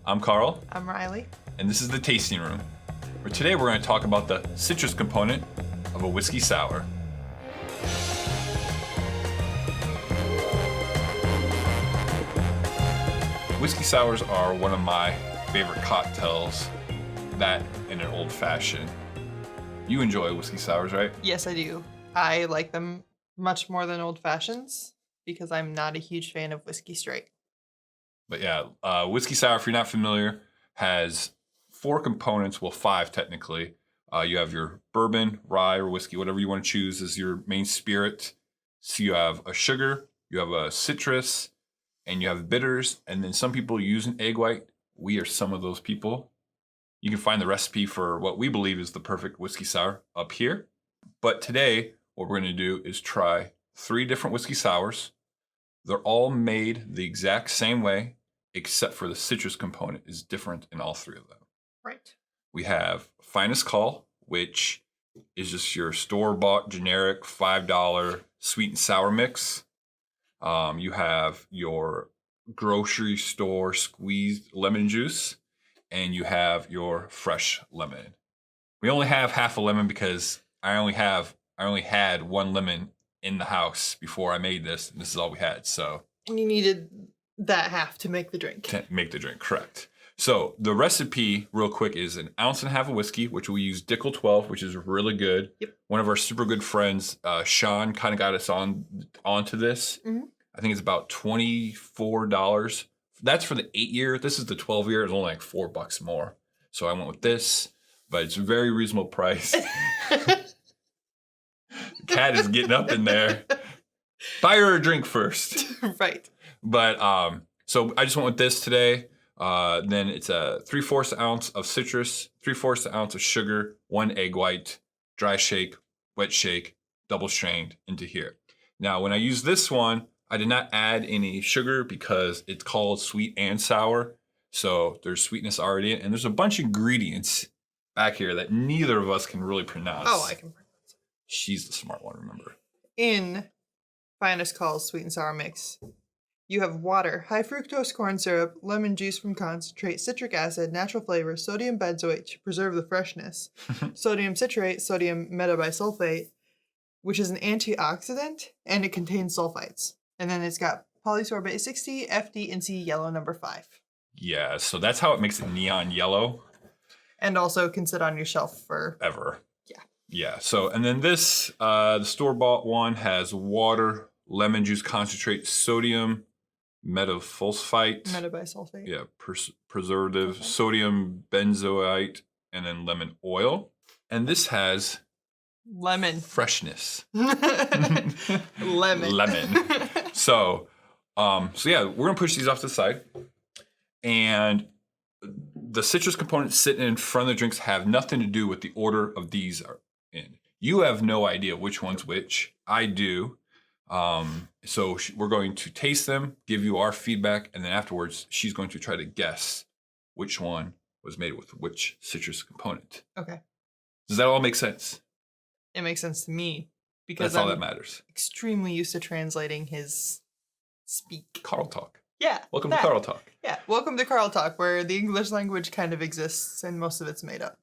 I'm Carl, I'm Riley. and this is the Tasting Room, where today we're going to talk about the citrus component of a whiskey sour. Whiskey sours are one of my favorite cocktails, that and an old fashioned. You enjoy whiskey sours, right? Yes, I do. I like them much more than old fashions because I'm not a huge fan of whiskey straight. But yeah, whiskey sour, if you're not familiar, has four components. Well, five technically. You have your bourbon, rye, or whiskey, whatever you want to choose as your main spirit. So you have a sugar, you have a citrus, and you have bitters. And then some people use an egg white. We are some of those people. You can find the recipe for what we believe is the perfect whiskey sour up here. But today, what we're going to do is try 3 different whiskey sours. They're all made the exact same way, except for the citrus component is different in all 3 of them. Right. We have Finest Call, which is just your store-bought generic $5 sweet and sour mix. You have your grocery store squeezed lemon juice, and you have your fresh lemon. We only have half a lemon because I only had 1 lemon in the house before I made this, and this is all we had. So You needed that half to make the drink. to make the drink, correct. So the recipe, real quick, is 1.5 ounces of whiskey, which we use Dickel 12, which is really good. Yep. One of our super good friends, Sean, kind of got us onto this. Mhm. I think it's about $24. That's for the 8-year. This is the 12-year. It's only like $4 more. So I went with this, but it's a very reasonable price. Cat is getting up in there. Buy her a drink first. Right. But so I just went with this today. Then it's a 3/4 ounce of citrus, 3/4 ounce of sugar, 1 egg white, dry shake, wet shake, double strained into here. Now, when I use this one, I did not add any sugar because it's called sweet and sour. So there's sweetness already in it. And there's a bunch of ingredients back here that neither of us can really pronounce. Oh, I can pronounce it. She's the smart one, remember. In Finest Call's sweet and sour mix, you have water, high fructose corn syrup, lemon juice from concentrate, citric acid, natural flavor, sodium benzoate to preserve the freshness, sodium citrate, sodium metabisulfate, which is an antioxidant, and it contains sulfites. And then it's got polysorbate 60, FD, and C yellow number 5. Yeah, so that's how it makes it neon yellow. And also can sit on your shelf for Ever. Yeah. Yeah. So, and then this, the store-bought one has water, lemon juice concentrate, sodium metaphosphite. metabisulfate. Yeah, preservative, Okay. sodium benzoate, and then lemon oil. And this has Lemon. freshness. Lemon. Lemon. So yeah, we're gonna push these off to the side. And the citrus components sitting in front of the drinks have nothing to do with the order of these are in. You have no idea which one's which. I do. So we're going to taste them, give you our feedback, and then afterwards she's going to try to guess which one was made with which citrus component. Okay. Does that all make sense? It makes sense to me because That's all I'm that matters. extremely used to translating his speak. Carl Talk. Yeah. Welcome that. to Carl Talk. Yeah. Welcome to Carl Talk, where the English language kind of exists and most of it's made up.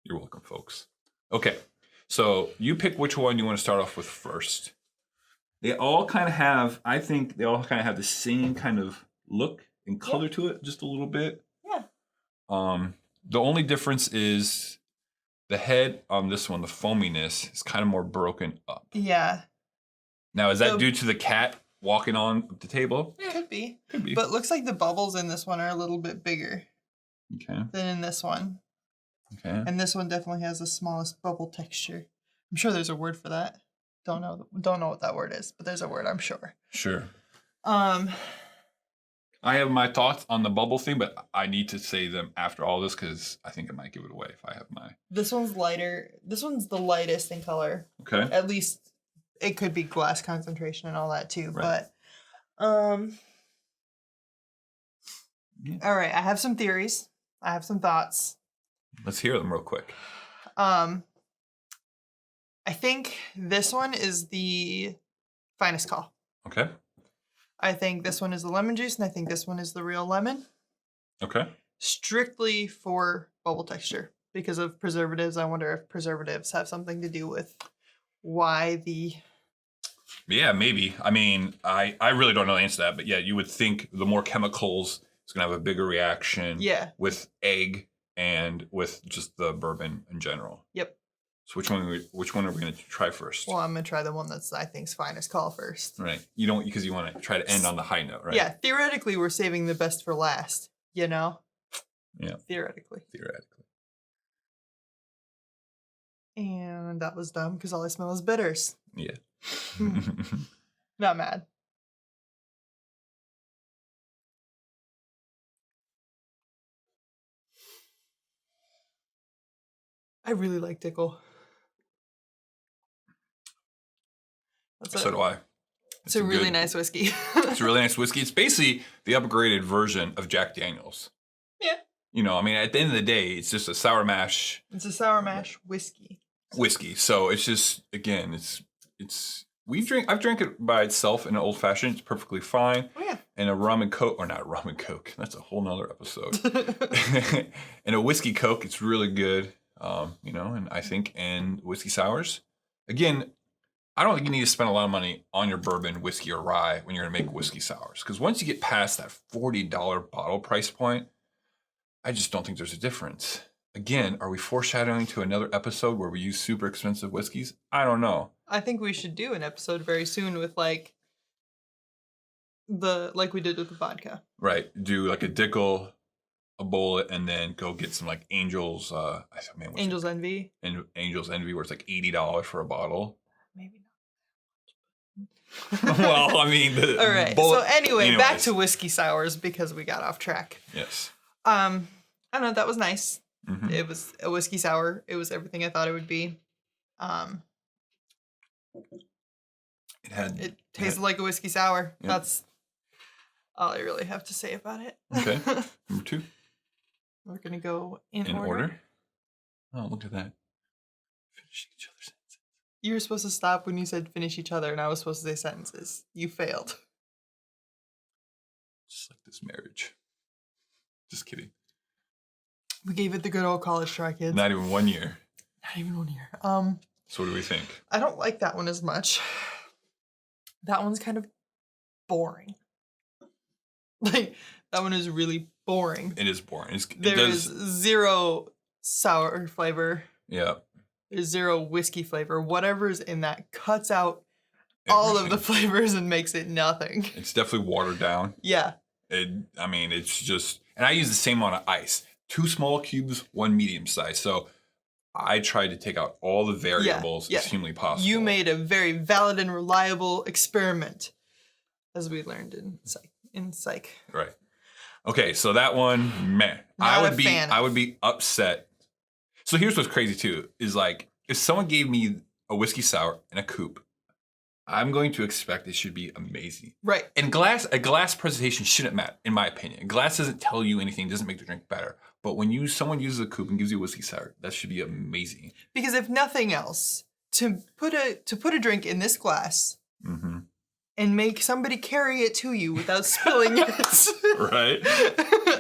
You're welcome, folks. Okay, so you pick which one you want to start off with first. They all kind of have, I think they all kind of have the same kind of look and color to it, just a little bit. Yeah. The only difference is the head on this one, the foaminess, is kind of more broken up. Yeah. Now, is that So- due to the cat walking on the table? Could be. Could be. But it looks like the bubbles in this one are a little bit bigger Okay. than in this one. Okay. And this one definitely has the smallest bubble texture. I'm sure there's a word for that. Don't know what that word is, but there's a word, I'm sure. Sure. Um I have my thoughts on the bubble thing, but I need to say them after all this because I think I might give it away if I have my. This one's lighter. This one's the lightest in color. Okay. At least it could be glass concentration and all that too. Right. But Yeah. all right, I have some theories. I have some thoughts. Let's hear them real quick. I think this one is the finest call. Okay. I think this one is the lemon juice, and I think this one is the real lemon. Okay. strictly for bubble texture because of preservatives. I wonder if preservatives have something to do with why the... Yeah, maybe. I mean, I really don't know the answer to that, but yeah, you would think the more chemicals, it's going to have a bigger reaction Yeah. with egg and with just the bourbon in general. Yep. So which one are we going to try first? Well, I'm going to try the one that's, I think's finest call first. Right. You don't, because you want to try to end on the high note, right? Yeah, theoretically, we're saving the best for last, you know? Yeah. Theoretically. And that was dumb because all I smell is bitters. Yeah. Not mad. I really like Dickel. So do I. It's a really nice whiskey. It's a really nice whiskey. It's basically the upgraded version of Jack Daniels. Yeah. You know, I mean, at the end of the day, it's just a sour mash. It's a sour mash whiskey. So it's just, again, I've drank it by itself in an old fashioned. It's perfectly fine. Oh yeah. And a rum and coke, or not rum and coke. That's a whole nother episode. And a whiskey coke, it's really good. You know, and I think in whiskey sours, again, I don't think you need to spend a lot of money on your bourbon, whiskey, or rye when you're gonna make whiskey sours. Because once you get past that $40 bottle price point, I just don't think there's a difference. Again, are we foreshadowing to another episode where we use super expensive whiskeys? I don't know. I think we should do an episode very soon with like we did with the vodka. Right. Do like a Dickel, a bullet, and then go get some like Angel's Angel's Envy. And Angel's Envy, where it's like $80 for a bottle. Maybe not. Well, I mean, all right. So anyway, back to whiskey sours because we got off track. Yes. I don't know. That was nice. Mm-hmm. It was a whiskey sour. It was everything I thought it would be. It tasted like a whiskey sour. Yep. That's all I really have to say about it. Okay. Number 2. We're gonna go in order. Oh, look at that. Finishing each other's sentences. You were supposed to stop when you said finish each other, and I was supposed to say sentences. You failed. Just like this marriage. Just kidding. We gave it the good old college try, kids. Not even 1 year. Not even 1 year. So what do we think? I don't like that one as much. That one's kind of boring. Like, that one is really boring. It is boring. There's zero sour flavor. Yeah. There's zero whiskey flavor. Whatever's in that cuts out all of the flavors and makes it nothing. It's definitely watered down. Yeah. It's just... And I use the same amount of ice. 2 small cubes, 1 medium size. So I tried to take out all the variables as humanly possible. You made a very valid and reliable experiment, as we learned in psych. Right. Okay, so that one, meh. I would be upset. So here's what's crazy too, is like if someone gave me a whiskey sour and a coupe, I'm going to expect it should be amazing. Right. And a glass presentation shouldn't matter, in my opinion. Glass doesn't tell you anything, doesn't make the drink better. But when someone uses a coupe and gives you a whiskey sour, that should be amazing. Because if nothing else, to put a drink in this glass and make somebody carry it to you without spilling it. Right.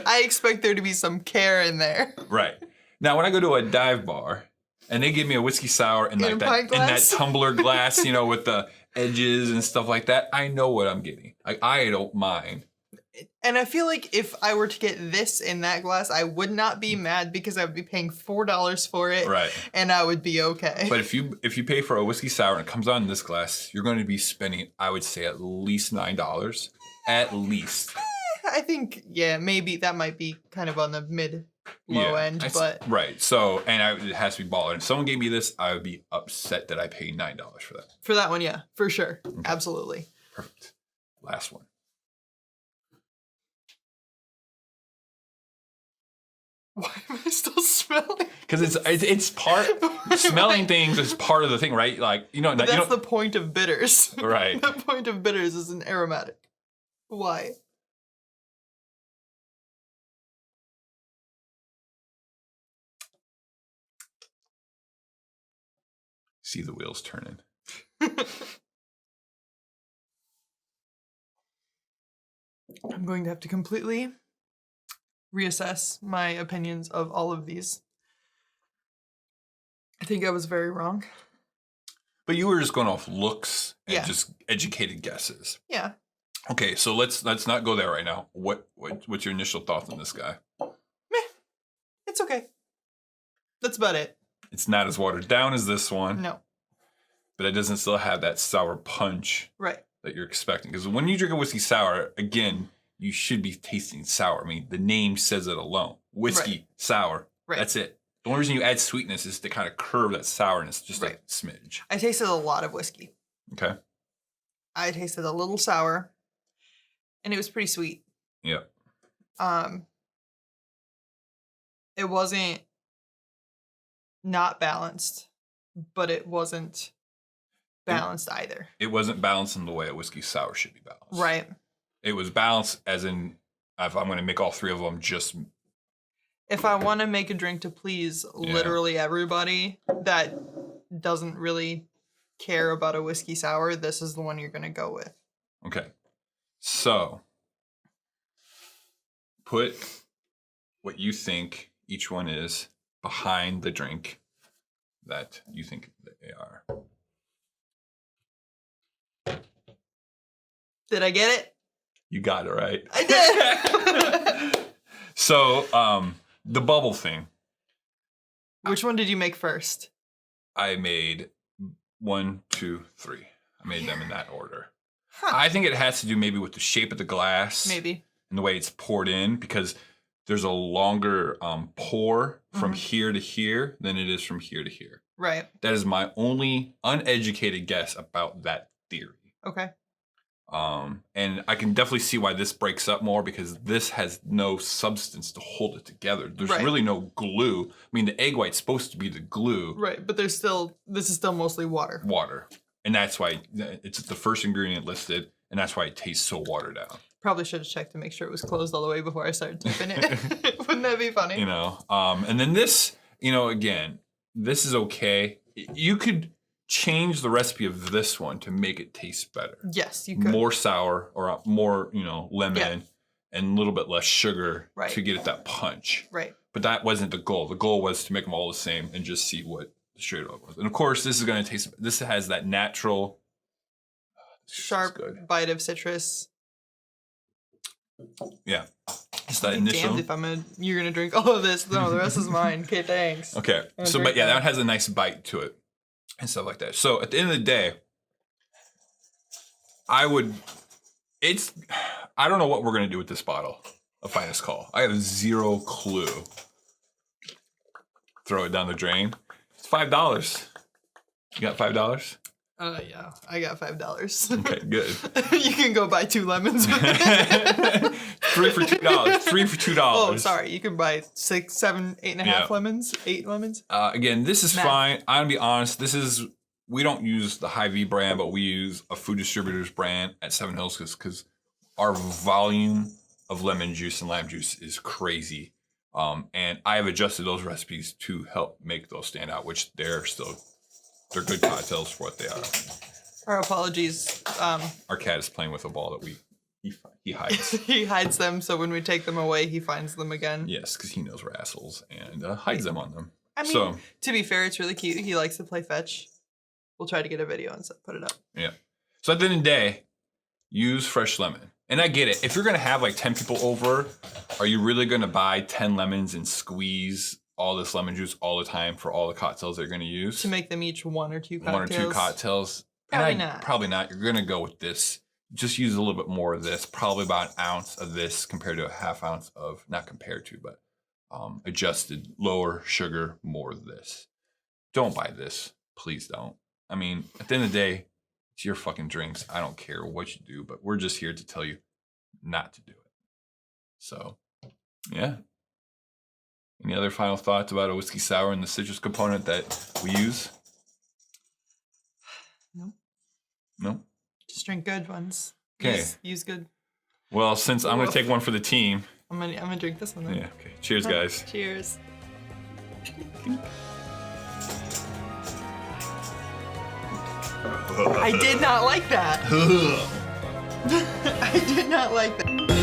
I expect there to be some care in there. Right. Now, when I go to a dive bar and they give me a whiskey sour in that tumbler glass, you know, with the edges and stuff like that, I know what I'm getting. I don't mind. And I feel like if I were to get this in that glass, I would not be mad because I would be paying $4 for it. Right. And I would be okay. But if you pay for a whiskey sour and it comes out in this glass, you're going to be spending, I would say, at least $9. At least. I think, maybe that might be kind of on the low end, but... Right. So, and it has to be baller. If someone gave me this, I would be upset that I paid $9 for that. For that one, yeah. For sure. Okay. Absolutely. Perfect. Last one. Why am I still smelling? Because it's part... smelling things is part of the thing, right? Like, you know... That's the point of bitters. Right. The point of bitters is an aromatic. Why? See the wheels turning. I'm going to have to completely reassess my opinions of all of these. I think I was very wrong. But you were just going off looks and Yeah. just educated guesses. Yeah. Okay, so let's not go there right now. What's your initial thoughts on this guy? Meh. It's okay. That's about it. It's not as watered down as this one. No. But it doesn't still have that sour punch Right. that you're expecting. Because when you drink a whiskey sour, again, you should be tasting sour. I mean, the name says it alone. Whiskey, sour. Right. That's it. The only reason you add sweetness is to kind of curve that sourness just a smidge. I tasted a lot of whiskey. Okay. I tasted a little sour, and it was pretty sweet. Yeah. It wasn't not balanced, but it wasn't balanced either. It wasn't balanced in the way a whiskey sour should be balanced. Right. It was balanced as in, if I'm going to make all three of them just... If I want to make a drink to please literally everybody that doesn't really care about a whiskey sour, this is the one you're going to go with. Okay. So, put what you think each one is behind the drink that you think that they are. Did I get it? You got it right. I did. So, the bubble thing. Which one did you make first? I made 1, 2, 3. I made them in that order. Huh. I think it has to do maybe with the shape of the glass. Maybe. And the way it's poured in, because there's a longer pour from here to here than it is from here to here. Right. That is my only uneducated guess about that theory. Okay. And I can definitely see why this breaks up more, because this has no substance to hold it together. There's really no glue. I mean, the egg white's supposed to be the glue. Right, but this is still mostly water. Water. And that's why it's the first ingredient listed, and that's why it tastes so watered down. Probably should have checked to make sure it was closed all the way before I started tipping it. Wouldn't that be funny? You know, and then this, you know, again, this is okay. You could change the recipe of this one to make it taste better. Yes, you could. More sour or more, you know, lemon and a little bit less sugar to get it that punch. Right. But that wasn't the goal. The goal was to make them all the same and just see what the straight up was. And of course, this is going to taste, this has that natural sharp bite of citrus. Yeah. It's that I'm initial. damned if you're going to drink all of this. No, the rest is mine. Okay, thanks. Okay. So, but yeah, that has a nice bite to it and stuff like that. So at the end of the day, I don't know what we're going to do with this bottle of Finest Call. I have zero clue. Throw it down the drain. It's $5. You got $5? Yeah, I got $5. Okay, good. You can go buy 2 lemons with it. 3 for $2. 3 for $2. Oh, sorry. You can buy 6, 7, 8.5 lemons. 8 lemons. Again, this is fine. I'm gonna be honest. We don't use the Hy-Vee brand, but we use a food distributor's brand at Seven Hills because our volume of lemon juice and lime juice is crazy. And I have adjusted those recipes to help make those stand out, which they're good cocktails for what they are. Our apologies. Our cat is playing with a ball that he hides. He hides them, so when we take them away, he finds them again. Yes, because he knows we're assholes and hides them on them. I mean, to be fair, it's really cute. He likes to play fetch. We'll try to get a video and put it up. Yeah. So at the end of the day, use fresh lemon. And I get it. If you're going to have like 10 people over, are you really going to buy 10 lemons and squeeze all this lemon juice all the time for all the cocktails that you're going to use? To make them each 1 or 2 cocktails? 1 or 2 cocktails. Probably not. Probably not. You're going to go with this. Just use a little bit more of this. Probably about an ounce of this compared to a half ounce of, not compared to, but adjusted lower sugar, more of this. Don't buy this. Please don't. I mean, at the end of the day, it's your fucking drinks. I don't care what you do, but we're just here to tell you not to do it. So, yeah. Any other final thoughts about a whiskey sour and the citrus component that we use? No. No? Just drink good ones. Okay. Use good. Well, since I'm going to take one for the team. I'm gonna drink this one then. Yeah, okay. Cheers, guys. Cheers. I did not like that. I did not like that.